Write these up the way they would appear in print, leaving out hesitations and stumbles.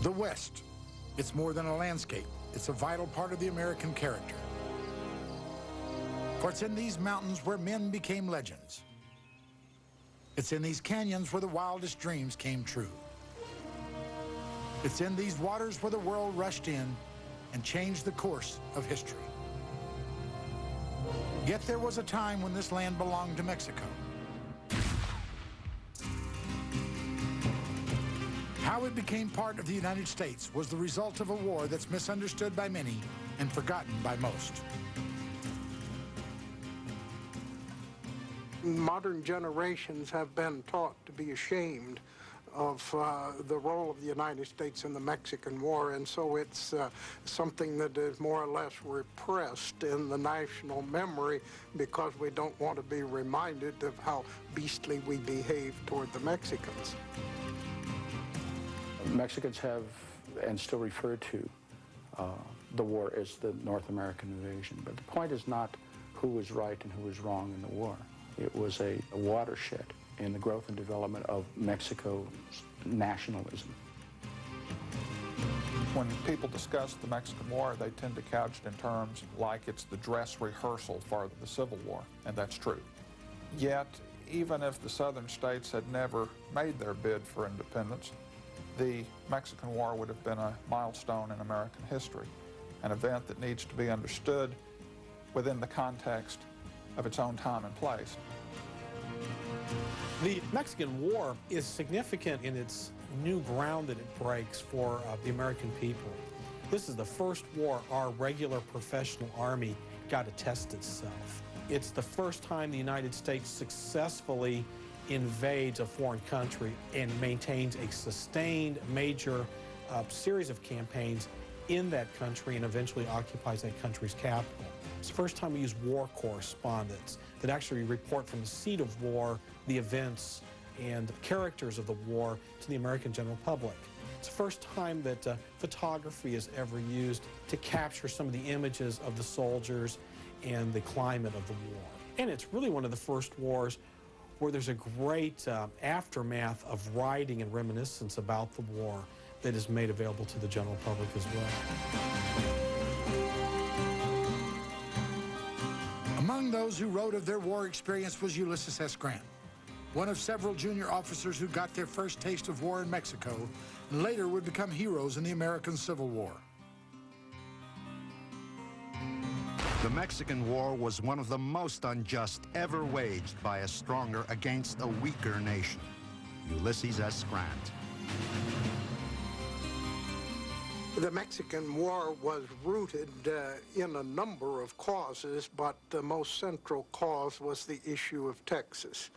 The West. It's more than a landscape. It's a vital part of the American character. For it's in these mountains where men became legends. It's in these canyons where the wildest dreams came true. It's in these waters where the world rushed in and changed the course of history. Yet there was a time when this land belonged to Mexico. How it became part of the United States was the result of a war that's misunderstood by many and forgotten by most. Modern generations have been taught to be ashamed of the role of the United States in the Mexican War, and so it's something that is more or less repressed in the national memory because we don't want to be reminded of how beastly we behaved toward the Mexicans. Mexicans have and still refer to the war as the North American invasion, but the point is not who was right and who was wrong in the war. It was a watershed in the growth and development of Mexico's nationalism. When people discuss the Mexican War, they tend to couch it in terms like it's the dress rehearsal for the Civil War, and that's true. Yet, even if the southern states had never made their bid for independence, the Mexican War would have been a milestone in American history, an event that needs to be understood within the context of its own time and place. The Mexican War is significant in its new ground that it breaks for the American people. This is the first war our regular professional army got to test itself. It's the first time the United States successfully invades a foreign country and maintains a sustained major series of campaigns in that country and eventually occupies that country's capital. It's the first time we use war correspondents that actually report from the seat of war the events and characters of the war to the American general public. It's the first time that photography is ever used to capture some of the images of the soldiers and the climate of the war. And it's really one of the first wars where there's a great aftermath of writing and reminiscence about the war that is made available to the general public as well. Among those who wrote of their war experience was Ulysses S. Grant, one of several junior officers who got their first taste of war in Mexico and later would become heroes in the American Civil War. The Mexican War was one of the most unjust ever waged by a stronger against a weaker nation. Ulysses S. Grant. The Mexican War was rooted in a number of causes, but the most central cause was the issue of Texas.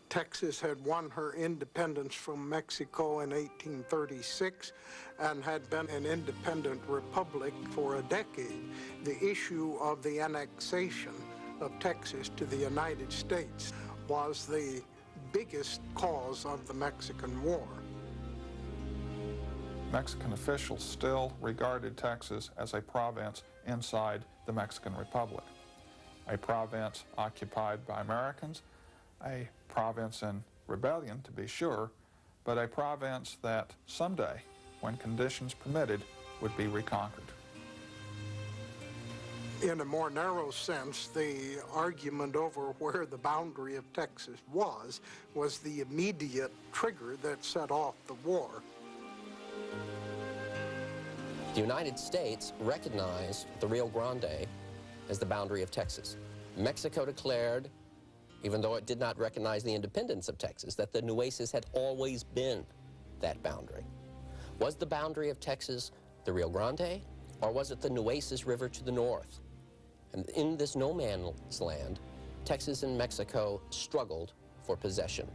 Texas had won her independence from Mexico in 1836 and had been an independent republic for a decade. The issue of the annexation of Texas to the United States was the biggest cause of the Mexican War. Mexican officials still regarded Texas as a province inside the Mexican Republic, a province occupied by Americans, a province in rebellion, to be sure, but a province that someday, when conditions permitted, would be reconquered. In a more narrow sense, the argument over where the boundary of Texas was the immediate trigger that set off the war. The United States recognized the Rio Grande as the boundary of Texas. Mexico declared, even though it did not recognize the independence of Texas, that the Nueces had always been that boundary. Was the boundary of Texas the Rio Grande, or was it the Nueces River to the north? And in this no man's land, Texas and Mexico struggled for possession.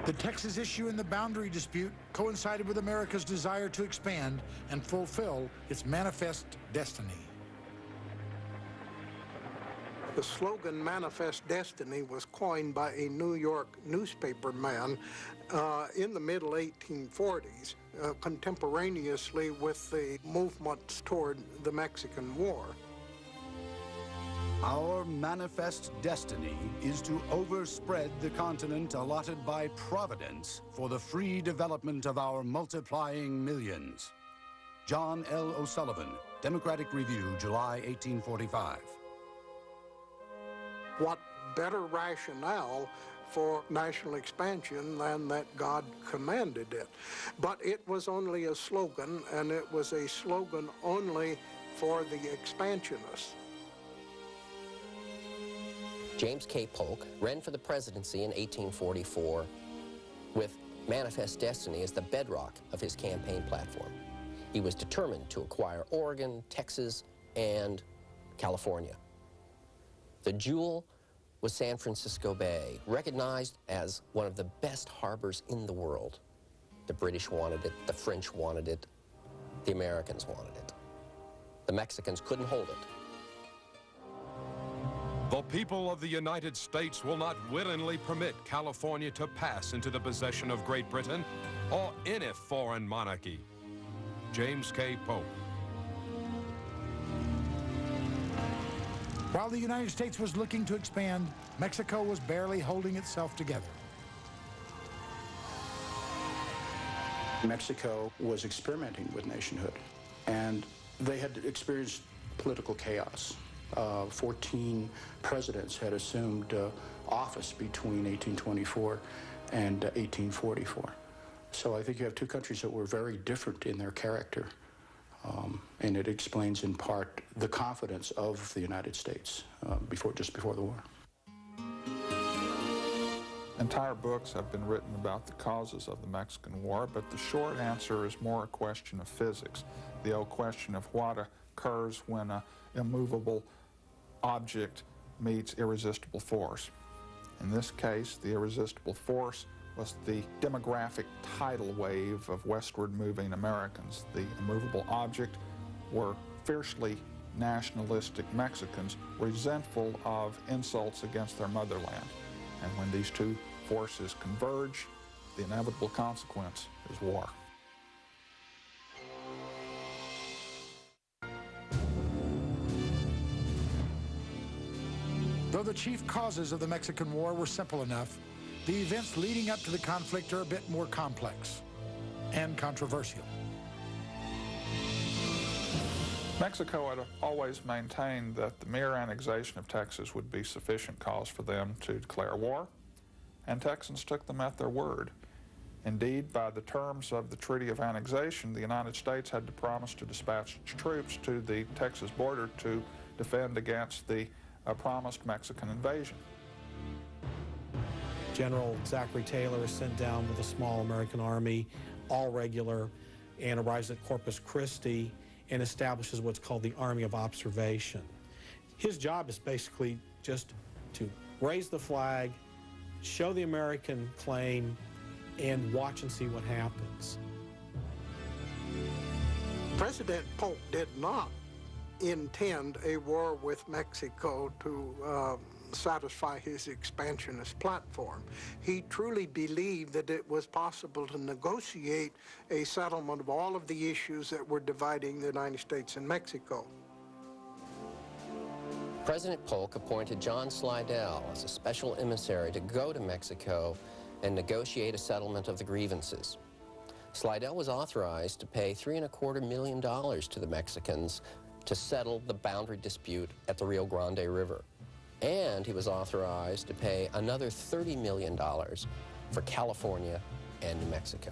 The Texas issue and the boundary dispute coincided with America's desire to expand and fulfill its manifest destiny. The slogan Manifest Destiny was coined by a New York newspaper man in the middle 1840s, contemporaneously with the movements toward the Mexican War. Our manifest destiny is to overspread the continent allotted by Providence for the free development of our multiplying millions. John L. O'Sullivan, Democratic Review, July 1845. What better rationale for national expansion than that God commanded it? But it was only a slogan, and it was a slogan only for the expansionists. James K. Polk ran for the presidency in 1844 with Manifest Destiny as the bedrock of his campaign platform. He was determined to acquire Oregon, Texas, and California. The jewel was San Francisco Bay, recognized as one of the best harbors in the world. The British wanted it, the French wanted it, the Americans wanted it. The Mexicans couldn't hold it. The people of the United States will not willingly permit California to pass into the possession of Great Britain or any foreign monarchy. James K. Polk. While the United States was looking to expand, Mexico was barely holding itself together. Mexico was experimenting with nationhood, and they had experienced political chaos. 14 presidents had assumed office between 1824 and 1844. So I think you have two countries that were very different in their character, and it explains in part the confidence of the United States just before the war. Entire books have been written about the causes of the Mexican War, but the short answer is more a question of physics. The old question of what occurs when an immovable object meets irresistible force. In this case, the irresistible force was the demographic tidal wave of westward moving Americans. The immovable object were fiercely nationalistic Mexicans, resentful of insults against their motherland. And when these two forces converge, the inevitable consequence is war. Though the chief causes of the Mexican War were simple enough, the events leading up to the conflict are a bit more complex and controversial. Mexico had always maintained that the mere annexation of Texas would be sufficient cause for them to declare war, and Texans took them at their word. Indeed, by the terms of the Treaty of Annexation, the United States had to promise to dispatch troops to the Texas border to defend against the promised Mexican invasion. General Zachary Taylor is sent down with a small American army, all regular, and arrives at Corpus Christi and establishes what's called the Army of Observation. His job is basically just to raise the flag, show the American claim, and watch and see what happens. President Polk did not intend a war with Mexico to satisfy his expansionist platform. He truly believed that it was possible to negotiate a settlement of all of the issues that were dividing the United States and Mexico. President Polk appointed John Slidell as a special emissary to go to Mexico and negotiate a settlement of the grievances. Slidell was authorized to pay $3.25 million to the Mexicans to settle the boundary dispute at the Rio Grande River. And he was authorized to pay another $30 million for California and New Mexico.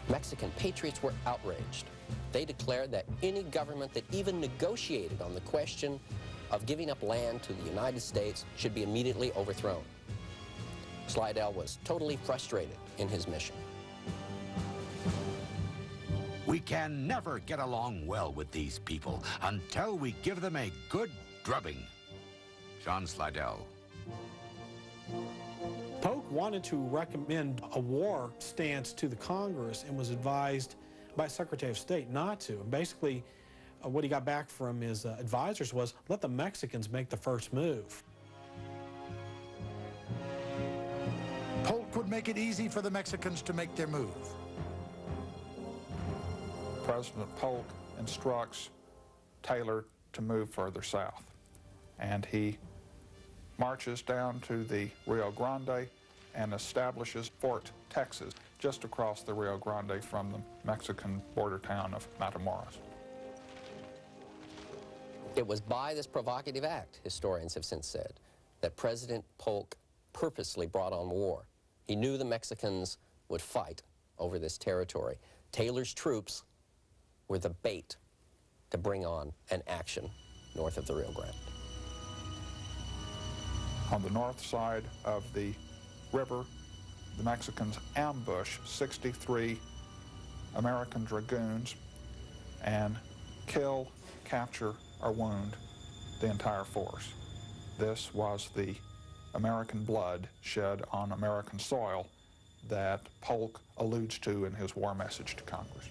Mexican patriots were outraged. They declared that any government that even negotiated on the question of giving up land to the United States should be immediately overthrown. Slidell was totally frustrated in his mission. We can never get along well with these people until we give them a good drubbing. John Slidell. Polk wanted to recommend a war stance to the Congress and was advised by Secretary of State not to. Basically, what he got back from his advisors was, let the Mexicans make the first move. Polk would make it easy for the Mexicans to make their move. President Polk instructs Taylor to move further south. and he marches down to the Rio Grande and establishes Fort Texas just across the Rio Grande from the Mexican border town of Matamoros. It was by this provocative act, historians have since said, that President Polk purposely brought on war. He knew the Mexicans would fight over this territory. Taylor's troops were the bait to bring on an action north of the Rio Grande. On the north side of the river, the Mexicans ambush 63 American dragoons and kill, capture, or wound the entire force. This was the American blood shed on American soil that Polk alludes to in his war message to Congress.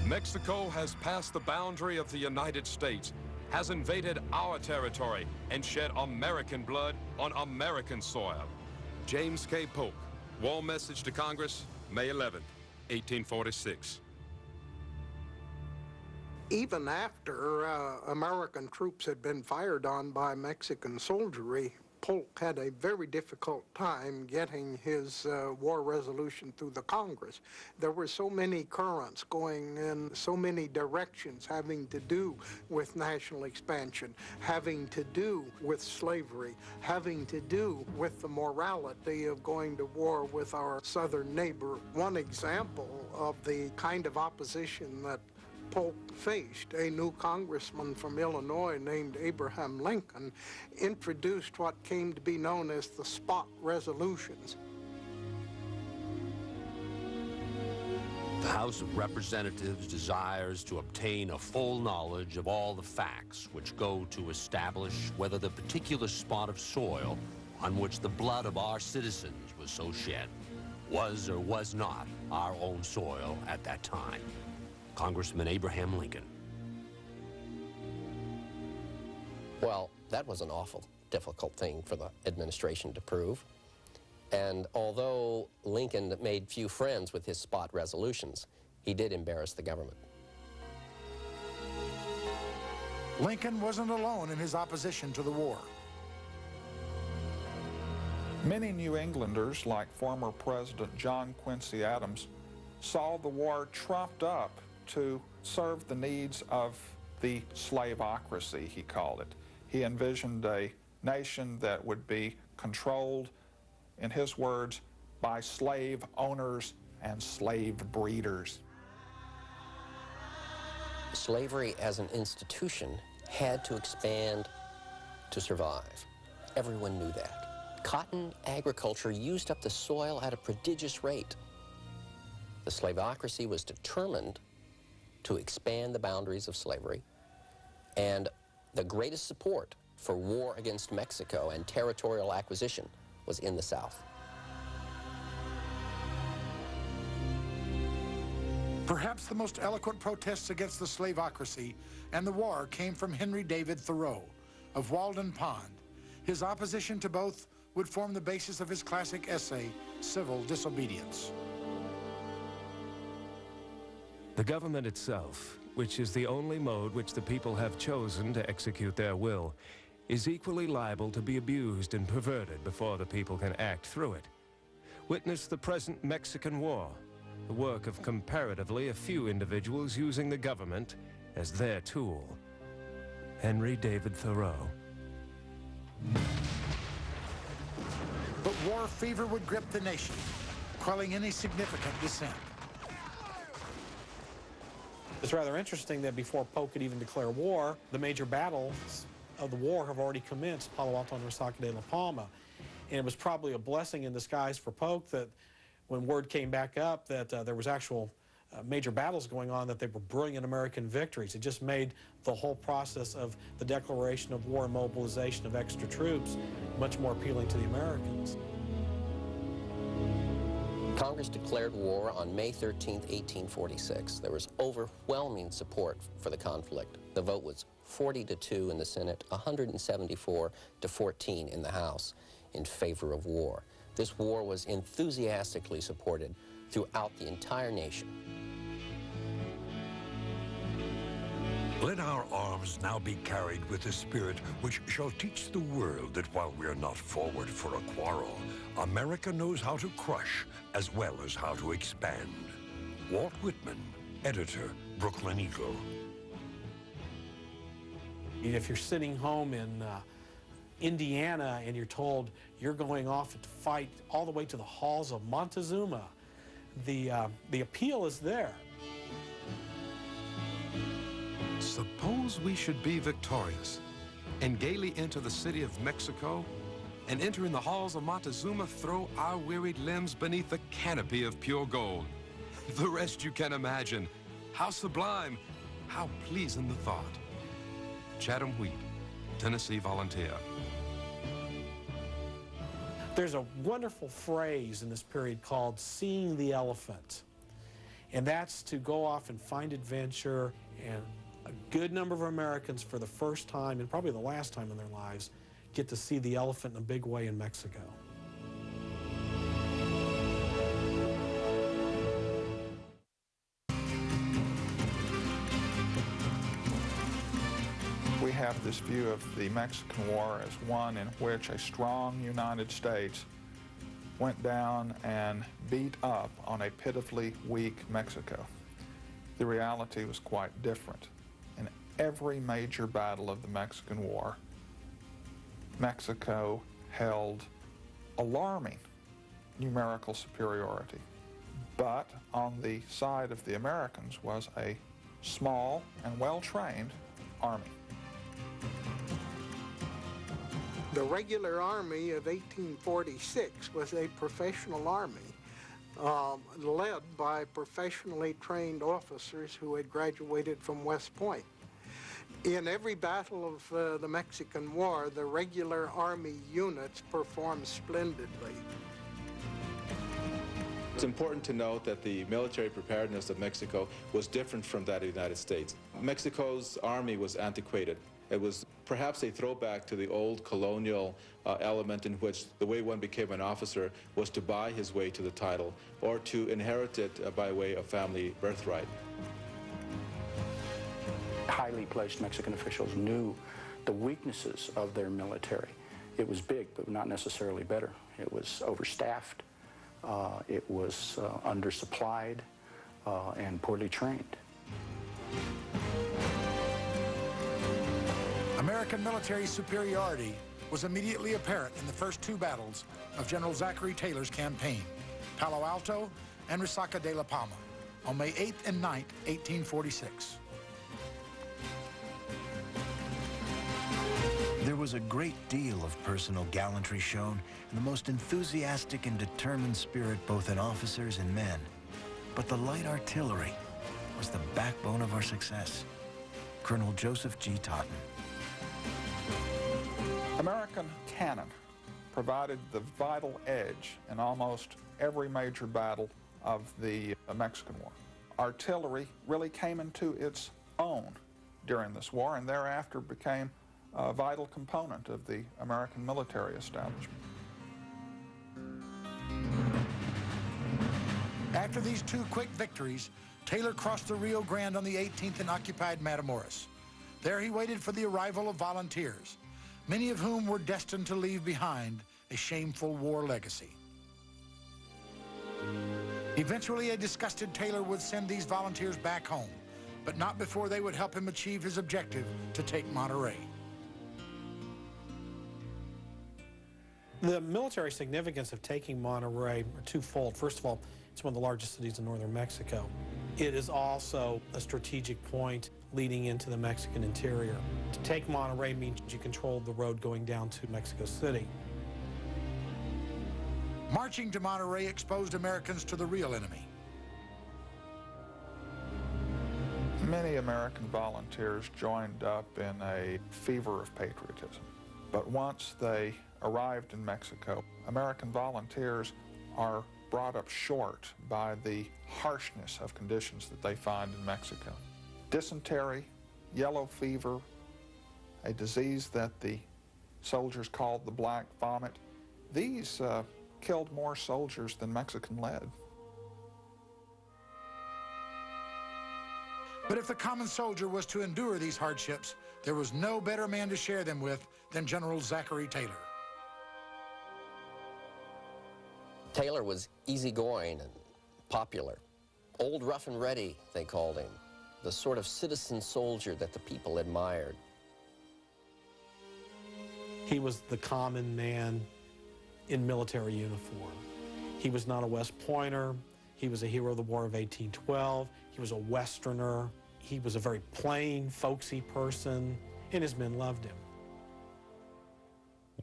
Mexico has passed the boundary of the United States, has invaded our territory, and shed American blood on American soil. James K. Polk, War Message to Congress, May 11, 1846. Even after American troops had been fired on by Mexican soldiery, Polk had a very difficult time getting his war resolution through the Congress. There were so many currents going in so many directions, having to do with national expansion, having to do with slavery, having to do with the morality of going to war with our southern neighbor. One example of the kind of opposition that Polk faced, a new congressman from Illinois named Abraham Lincoln, introduced what came to be known as the spot resolutions. The House of Representatives desires to obtain a full knowledge of all the facts which go to establish whether the particular spot of soil on which the blood of our citizens was so shed was or was not our own soil at that time. Congressman Abraham Lincoln. Well, that was an awful difficult thing for the administration to prove. And although Lincoln made few friends with his spot resolutions, he did embarrass the government. Lincoln wasn't alone in his opposition to the war. Many New Englanders, like former President John Quincy Adams, saw the war trumped up to serve the needs of the slaveocracy, he called it. He envisioned a nation that would be controlled, in his words, by slave owners and slave breeders. Slavery as an institution had to expand to survive. Everyone knew that. Cotton agriculture used up the soil at a prodigious rate. The slaveocracy was determined to expand the boundaries of slavery, and the greatest support for war against Mexico and territorial acquisition was in the South. Perhaps the most eloquent protests against the slaveocracy and the war came from Henry David Thoreau of Walden Pond. His opposition to both would form the basis of his classic essay, Civil Disobedience. The government itself, which is the only mode which the people have chosen to execute their will, is equally liable to be abused and perverted before the people can act through it. Witness the present Mexican War, the work of comparatively a few individuals using the government as their tool. Henry David Thoreau. But war fever would grip the nation, quelling any significant dissent. It's rather interesting that before Polk could even declare war, the major battles of the war have already commenced, Palo Alto and Resaca de la Palma. And it was probably a blessing in disguise for Polk that when word came back up that there was actual major battles going on, that they were brilliant American victories. It just made the whole process of the declaration of war and mobilization of extra troops much more appealing to the Americans. Congress declared war on May 13, 1846. There was overwhelming support for the conflict. The vote was 40-2 in the Senate, 174-14 in the House in favor of war. This war was enthusiastically supported throughout the entire nation. Let our arms now be carried with a spirit which shall teach the world that while we are not forward for a quarrel, America knows how to crush as well as how to expand. Walt Whitman, editor, Brooklyn Eagle. If you're sitting home in Indiana and you're told you're going off to fight all the way to the halls of Montezuma, the appeal is there. Suppose we should be victorious and gaily enter the city of Mexico, and entering the halls of Montezuma, throw our wearied limbs beneath the canopy of pure gold. The rest you can imagine. How sublime, how pleasing the thought. Chatham Wheat, Tennessee Volunteer. There's a wonderful phrase in this period called seeing the elephant. And that's to go off and find adventure, and a good number of Americans for the first time, and probably the last time in their lives, get to see the elephant in a big way in Mexico. We have this view of the Mexican War as one in which a strong United States went down and beat up on a pitifully weak Mexico. The reality was quite different. In every major battle of the Mexican War, Mexico held alarming numerical superiority. But on the side of the Americans was a small and well-trained army. The regular army of 1846 was a professional army led by professionally trained officers who had graduated from West Point. In every battle of the Mexican War, the regular army units performed splendidly. It's important to note that the military preparedness of Mexico was different from that of the United States. Mexico's army was antiquated. It was perhaps a throwback to the old colonial element in which the way one became an officer was to buy his way to the title or to inherit it by way of family birthright. Highly placed Mexican officials knew the weaknesses of their military. It was big, but not necessarily better. It was overstaffed, it was undersupplied, and poorly trained. American military superiority was immediately apparent in the first two battles of General Zachary Taylor's campaign, Palo Alto and Resaca de la Palma, on May 8th and 9th, 1846. There was a great deal of personal gallantry shown and the most enthusiastic and determined spirit both in officers and men. But the light artillery was the backbone of our success. Colonel Joseph G. Totten. American cannon provided the vital edge in almost every major battle of the Mexican War. Artillery really came into its own during this war and thereafter became a vital component of the American military establishment. After these two quick victories, Taylor crossed the Rio Grande on the 18th and occupied Matamoros. There he waited for the arrival of volunteers, many of whom were destined to leave behind a shameful war legacy. Eventually, a disgusted Taylor would send these volunteers back home, but not before they would help him achieve his objective to take Monterrey. The military significance of taking Monterrey are twofold. First of all, it's one of the largest cities in northern Mexico. It is also a strategic point leading into the Mexican interior. To take Monterrey means you control the road going down to Mexico City. Marching to Monterrey exposed Americans to the real enemy. Many American volunteers joined up in a fever of patriotism. But once they arrived in Mexico, American volunteers are brought up short by the harshness of conditions that they find in Mexico. Dysentery, yellow fever, a disease that the soldiers called the black vomit, these killed more soldiers than Mexican lead. But if the common soldier was to endure these hardships, there was no better man to share them with than General Zachary Taylor. Taylor was easygoing and popular. Old Rough and Ready, they called him. The sort of citizen soldier that the people admired. He was the common man in military uniform. He was not a West Pointer. He was a hero of the War of 1812. He was a Westerner. He was a very plain, folksy person, and his men loved him.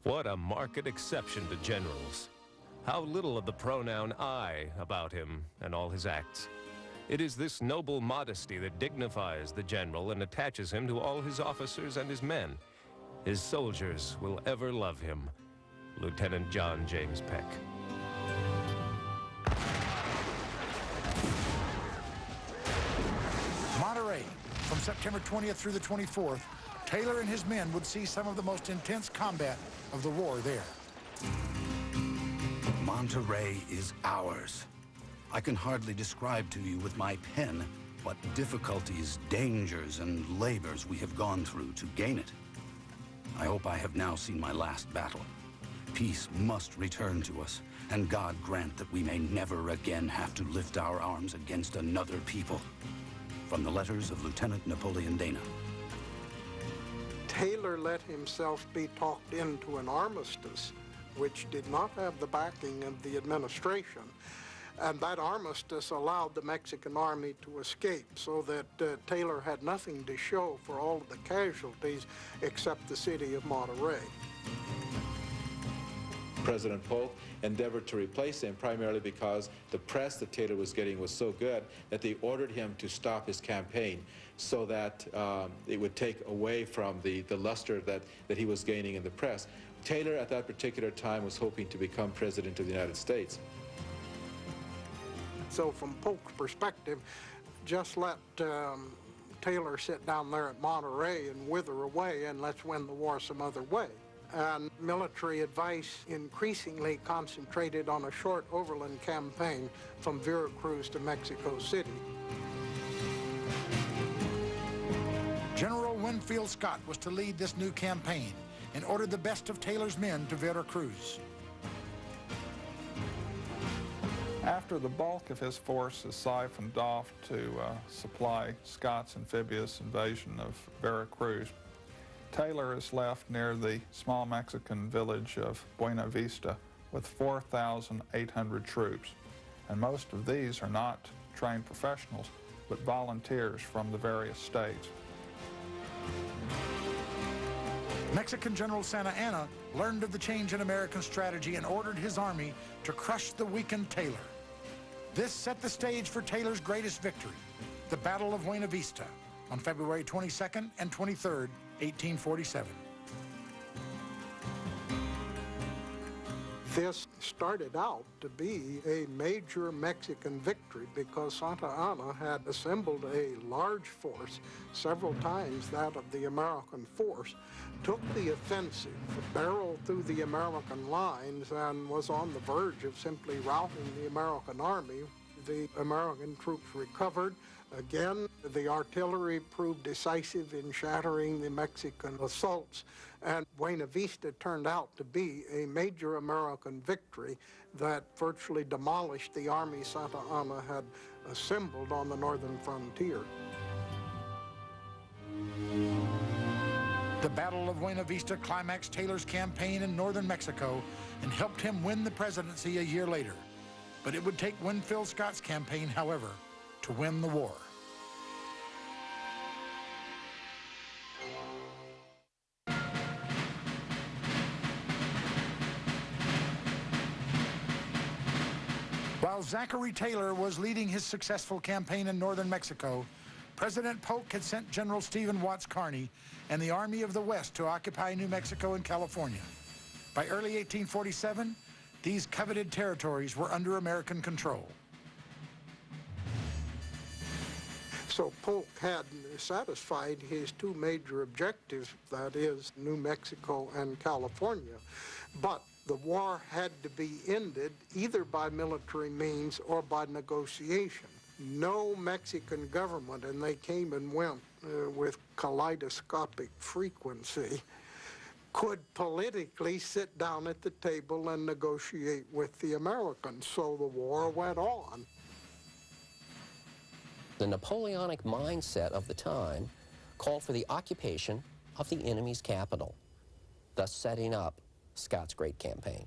What a marked exception to generals. How little of the pronoun I about him and all his acts. It is this noble modesty that dignifies the general and attaches him to all his officers and his men. His soldiers will ever love him. Lieutenant John James Peck. Monterey, from September 20th through the 24th, Taylor and his men would see some of the most intense combat of the war there. Monterey is ours. I can hardly describe to you with my pen what difficulties, dangers, and labors we have gone through to gain it. I hope I have now seen my last battle. Peace must return to us, and God grant that we may never again have to lift our arms against another people. From the letters of Lieutenant Napoleon Dana. Taylor let himself be talked into an armistice, which did not have the backing of the administration. And that armistice allowed the Mexican army to escape, so that Taylor had nothing to show for all of the casualties except the city of Monterey. President Polk endeavored to replace him primarily because the press that Taylor was getting was so good that they ordered him to stop his campaign so that it would take away from the luster that he was gaining in the press. Taylor at that particular time was hoping to become President of the United States. So from Polk's perspective, just let Taylor sit down there at Monterey and wither away, and let's win the war some other way. And military advice increasingly concentrated on a short overland campaign from Veracruz to Mexico City. General Winfield Scott was to lead this new campaign and ordered the best of Taylor's men to Veracruz. After the bulk of his force is siphoned off to supply Scott's amphibious invasion of Veracruz, Taylor is left near the small Mexican village of Buena Vista with 4,800 troops, and most of these are not trained professionals, but volunteers from the various states. Mexican General Santa Anna learned of the change in American strategy and ordered his army to crush the weakened Taylor. This set the stage for Taylor's greatest victory, the Battle of Buena Vista, on February 22nd and 23rd, 1847. This started out to be a major Mexican victory because Santa Anna had assembled a large force, several times that of the American force, took the offensive, barreled through the American lines, and was on the verge of simply routing the American army. The American troops recovered. Again, the artillery proved decisive in shattering the Mexican assaults, and Buena Vista turned out to be a major American victory that virtually demolished the army Santa Anna had assembled on the northern frontier. The Battle of Buena Vista climaxed Taylor's campaign in northern Mexico and helped him win the presidency a year later. But it would take Winfield Scott's campaign, however, to win the war. While Zachary Taylor was leading his successful campaign in northern Mexico, President Polk had sent General Stephen Watts Kearny and the Army of the West to occupy New Mexico and California. By early 1847, these coveted territories were under American control. So Polk had satisfied his two major objectives, that is, New Mexico and California. But the war had to be ended either by military means or by negotiation. No Mexican government, and they came and went with kaleidoscopic frequency, could politically sit down at the table and negotiate with the Americans. So the war went on. The Napoleonic mindset of the time called for the occupation of the enemy's capital, thus setting up Scott's great campaign.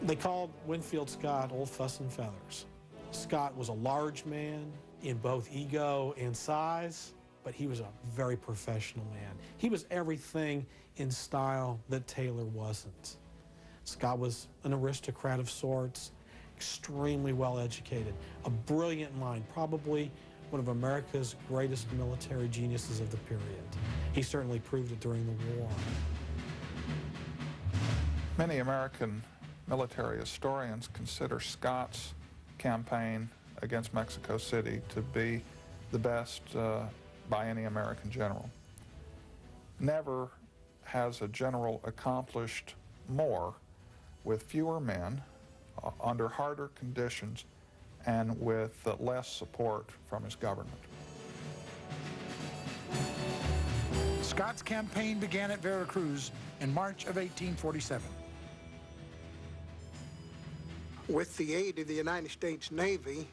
They called Winfield Scott Old Fuss and Feathers. Scott was a large man in both ego and size, but he was a very professional man. He was everything in style that Taylor wasn't. Scott was an aristocrat of sorts, extremely well educated, a brilliant mind, probably one of America's greatest military geniuses of the period. He certainly proved it during the war. Many American military historians consider Scott's campaign against Mexico City to be the best by any American general. Never has a general accomplished more with fewer men, under harder conditions, and with less support from his government. Scott's campaign began at Veracruz in March of 1847. With the aid of the United States Navy,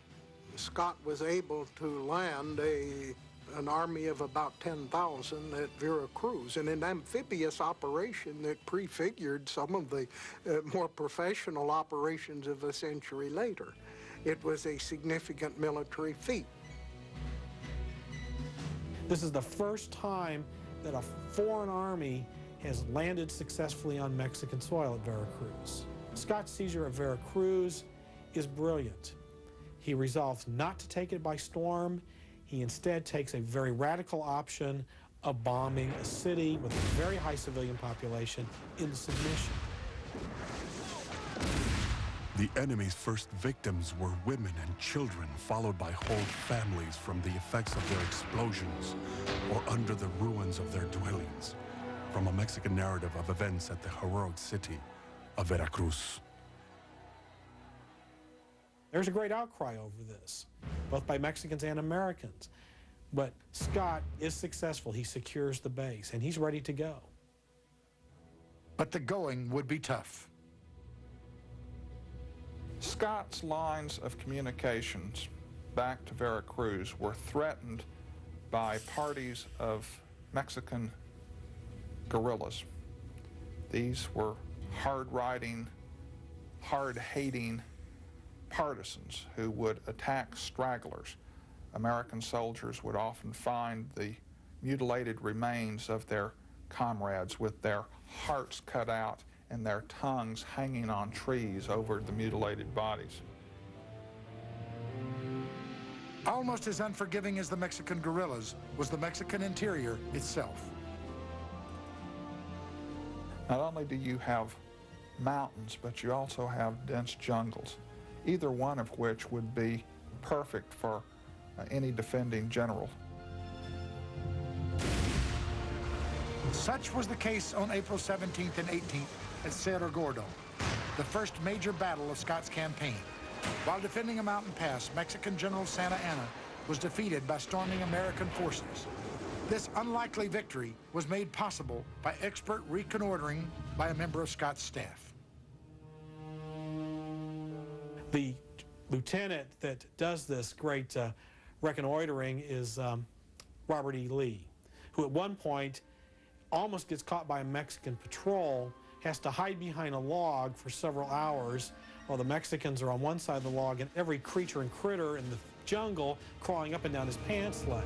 Scott was able to land an army of about 10,000 at Veracruz, in an amphibious operation that prefigured some of the more professional operations of a century later. It was a significant military feat. This is the first time that a foreign army has landed successfully on Mexican soil at Veracruz. Scott's seizure of Veracruz is brilliant. He resolves not to take it by storm. He instead takes a very radical option of bombing a city with a very high civilian population into submission. The enemy's first victims were women and children, followed by whole families from the effects of their explosions or under the ruins of their dwellings. From a Mexican narrative of events at the heroic city of Veracruz. There's a great outcry over this, both by Mexicans and Americans. But Scott is successful. He secures the base, and he's ready to go. But the going would be tough. Scott's lines of communications back to Veracruz were threatened by parties of Mexican guerrillas. These were hard-riding, hard-hating partisans who would attack stragglers. American soldiers would often find the mutilated remains of their comrades with their hearts cut out and their tongues hanging on trees over the mutilated bodies. Almost as unforgiving as the Mexican guerrillas was the Mexican interior itself. Not only do you have mountains, but you also have dense jungles, either one of which would be perfect for any defending general. Such was the case on April 17th and 18th at Cerro Gordo, the first major battle of Scott's campaign. While defending a mountain pass, Mexican General Santa Anna was defeated by storming American forces. This unlikely victory was made possible by expert reconnoitering by a member of Scott's staff. The lieutenant that does this great reconnoitering is Robert E. Lee, who at one point almost gets caught by a Mexican patrol, has to hide behind a log for several hours while the Mexicans are on one side of the log and every creature and critter in the jungle crawling up and down his pants leg.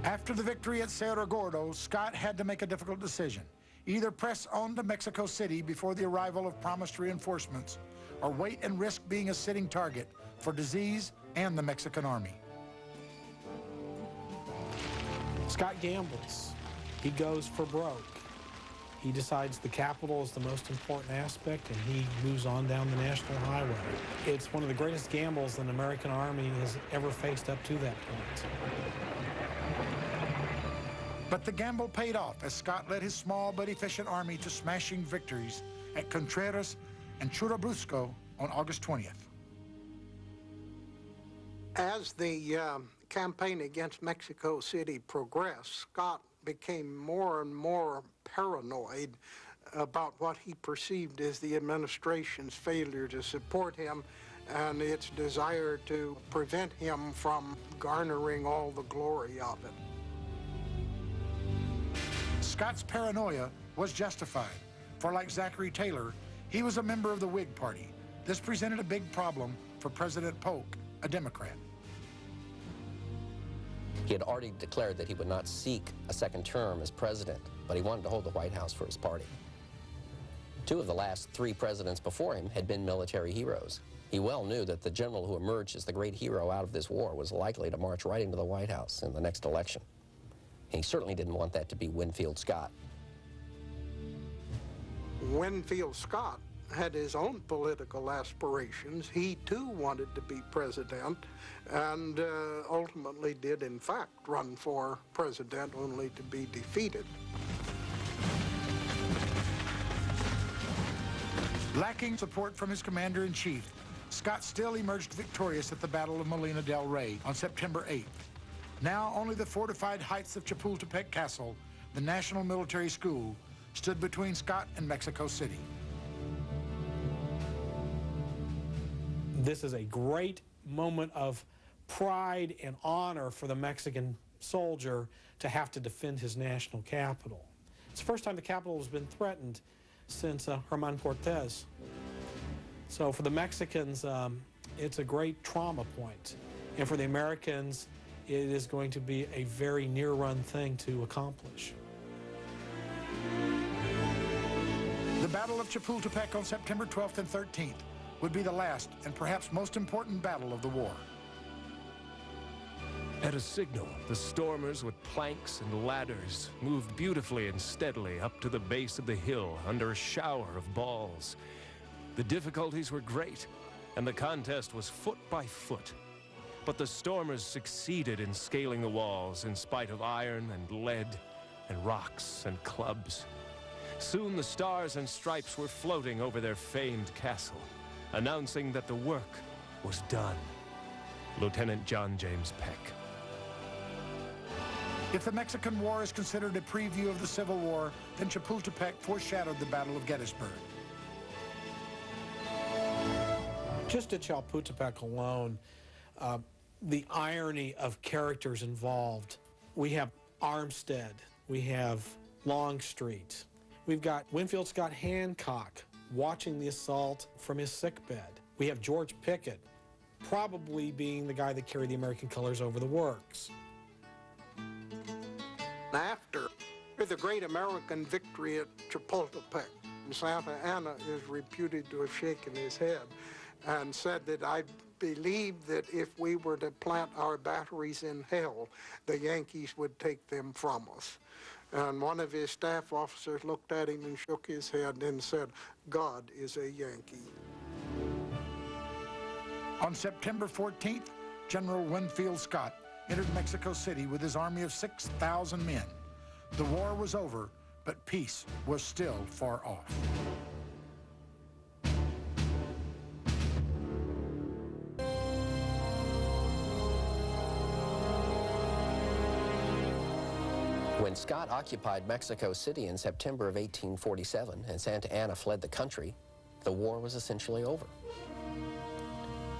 After the victory at Cerro Gordo, Scott had to make a difficult decision. Either press on to Mexico City before the arrival of promised reinforcements, or wait and risk being a sitting target for disease and the Mexican army. Scott gambles. He goes for broke. He decides the capital is the most important aspect, and he moves on down the national highway. It's one of the greatest gambles an American army has ever faced up to that point. But the gamble paid off as Scott led his small but efficient army to smashing victories at Contreras and Churubusco on August 20th. As the campaign against Mexico City progressed, Scott became more and more paranoid about what he perceived as the administration's failure to support him and its desire to prevent him from garnering all the glory of it. Scott's paranoia was justified, for like Zachary Taylor, he was a member of the Whig Party. This presented a big problem for President Polk, a Democrat. He had already declared that he would not seek a second term as president, but he wanted to hold the White House for his party. 2 of the last 3 presidents before him had been military heroes. He well knew that the general who emerged as the great hero out of this war was likely to march right into the White House in the next election. And he certainly didn't want that to be Winfield Scott. Winfield Scott had his own political aspirations. He too wanted to be president and ultimately did in fact run for president, only to be defeated. Lacking support from his commander-in-chief, Scott still emerged victorious at the Battle of Molino del Rey on September 8th. Now only the fortified heights of Chapultepec Castle, the National Military School, stood between Scott and Mexico City. This is a great moment of pride and honor for the Mexican soldier to have to defend his national capital. It's the first time the capital has been threatened since Herman Cortez. So for the Mexicans, it's a great trauma point. And for the Americans, it is going to be a very near-run thing to accomplish. The Battle of Chapultepec on September 12th and 13th would be the last and perhaps most important battle of the war. At a signal, the stormers with planks and ladders moved beautifully and steadily up to the base of the hill under a shower of balls. The difficulties were great, and the contest was foot by foot. But the stormers succeeded in scaling the walls in spite of iron and lead and rocks and clubs. Soon the stars and stripes were floating over their famed castle, announcing that the work was done. Lieutenant John James Peck. If the Mexican War is considered a preview of the Civil War, then Chapultepec foreshadowed the Battle of Gettysburg. Just at Chapultepec alone, the irony of characters involved. We have Armstead, we have Longstreet, we've got Winfield Scott Hancock watching the assault from his sickbed. We have George Pickett, probably being the guy that carried the American colors over the works. After the great American victory at Chapultepec, Santa Anna is reputed to have shaken his head and said that I believe that if we were to plant our batteries in hell, the Yankees would take them from us. And one of his staff officers looked at him and shook his head and said, God is a Yankee. On September 14th, General Winfield Scott entered Mexico City with his army of 6,000 men. The war was over, but peace was still far off. When Scott occupied Mexico City in September of 1847 and Santa Anna fled the country, the war was essentially over.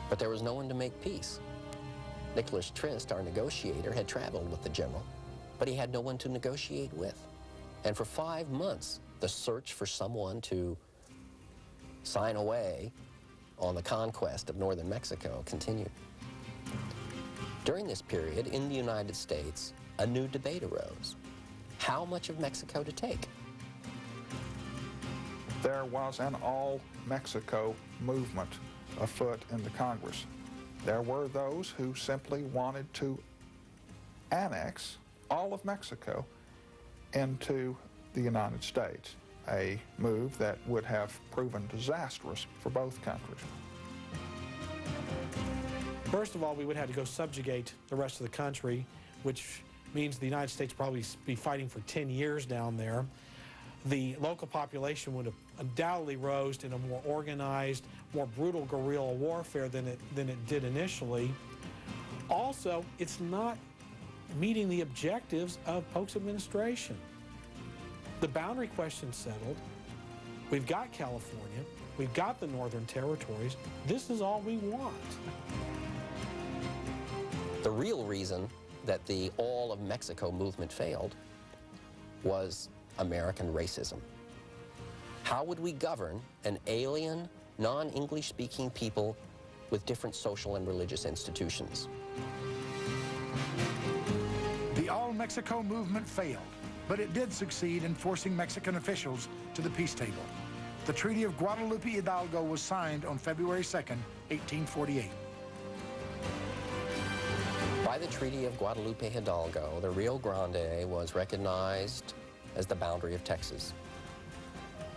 But there was no one to make peace. Nicholas Trist, our negotiator, had traveled with the general, but he had no one to negotiate with. And for 5 months, the search for someone to sign away on the conquest of northern Mexico continued. During this period, in the United States, a new debate arose. How much of Mexico to take? There was an all-Mexico movement afoot in the Congress. There were those who simply wanted to annex all of Mexico into the United States, a move that would have proven disastrous for both countries. First of all, we would have to go subjugate the rest of the country, which means the United States probably be fighting for 10 years down there. the local population would have undoubtedly rose in a more organized, more brutal guerrilla warfare than it did initially. Also, it's not meeting the objectives of Polk's administration. The boundary question settled. We've got California. We've got the Northern Territories. This is all we want. The real reason that the All of Mexico movement failed was American racism. How would we govern an alien, non-English speaking people with different social and religious institutions? The All Mexico movement failed, but it did succeed in forcing Mexican officials to the peace table. The Treaty of Guadalupe Hidalgo was signed on February 2nd, 1848. By the Treaty of Guadalupe Hidalgo, the Rio Grande was recognized as the boundary of Texas.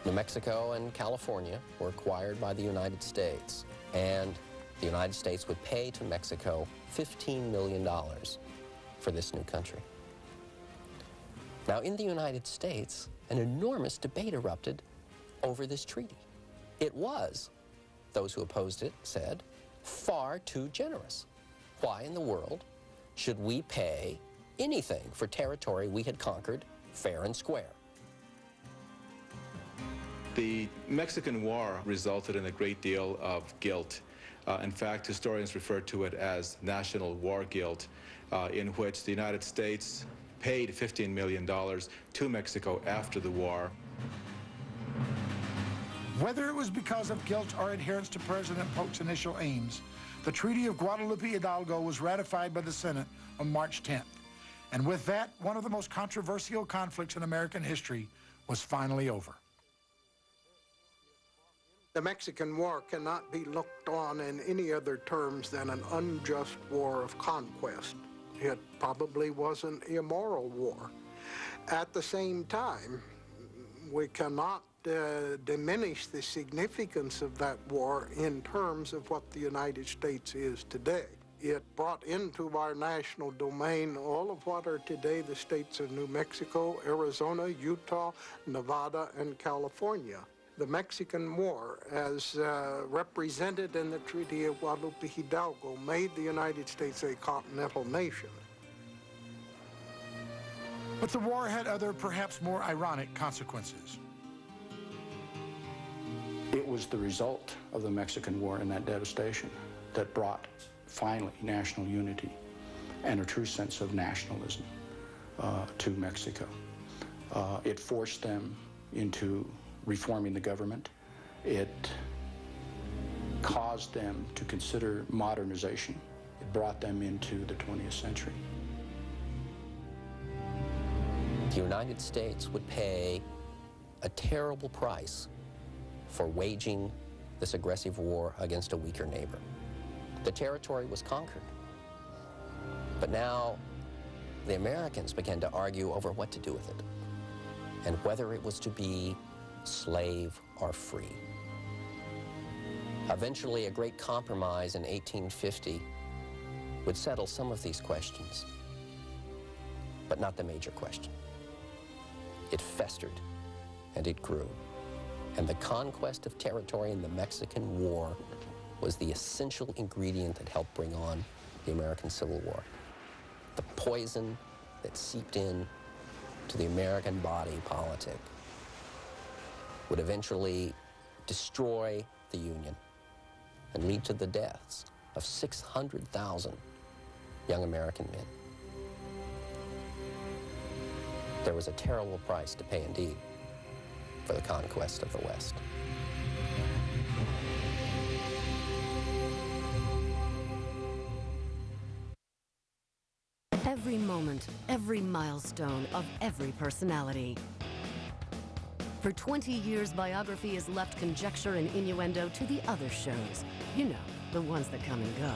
New Mexico and California were acquired by the United States, and the United States would pay to Mexico $15 million for this new country. Now, in the United States, an enormous debate erupted over this treaty. It was, those who opposed it said, far too generous. Why in the world should we pay anything for territory we had conquered fair and square? The Mexican War resulted in a great deal of guilt. In fact, historians refer to it as national war guilt, in which the United States paid $15 million to Mexico after the war. Whether it was because of guilt or adherence to President Polk's initial aims, the Treaty of Guadalupe Hidalgo was ratified by the Senate on March 10th. And with that, one of the most controversial conflicts in American history was finally over. The Mexican War cannot be looked on in any other terms than an unjust war of conquest. It probably was an immoral war. At the same time, we cannot diminish the significance of that war in terms of what the United States is today. It brought into our national domain all of what are today the states of New Mexico, Arizona, Utah, Nevada, and California. The Mexican War, as represented in the Treaty of Guadalupe Hidalgo, made the United States a continental nation. But the war had other, perhaps more ironic consequences. It was the result of the Mexican War and that devastation that brought, finally, national unity and a true sense of nationalism to Mexico. It forced them into reforming the government. It caused them to consider modernization. It brought them into the 20th century. The United States would pay a terrible price for waging this aggressive war against a weaker neighbor. The territory was conquered. But now the Americans began to argue over what to do with it and whether it was to be slave or free. Eventually, a great compromise in 1850 would settle some of these questions, but not the major question. It festered and it grew, and the conquest of territory in the Mexican War was the essential ingredient that helped bring on the American Civil War. The poison that seeped in to the American body politic would eventually destroy the Union and lead to the deaths of 600,000 young American men. There was a terrible price to pay indeed for the conquest of the West. Every moment, every milestone of every personality. For 20 years, biography has left conjecture and innuendo to the other shows. You know, the ones that come and go.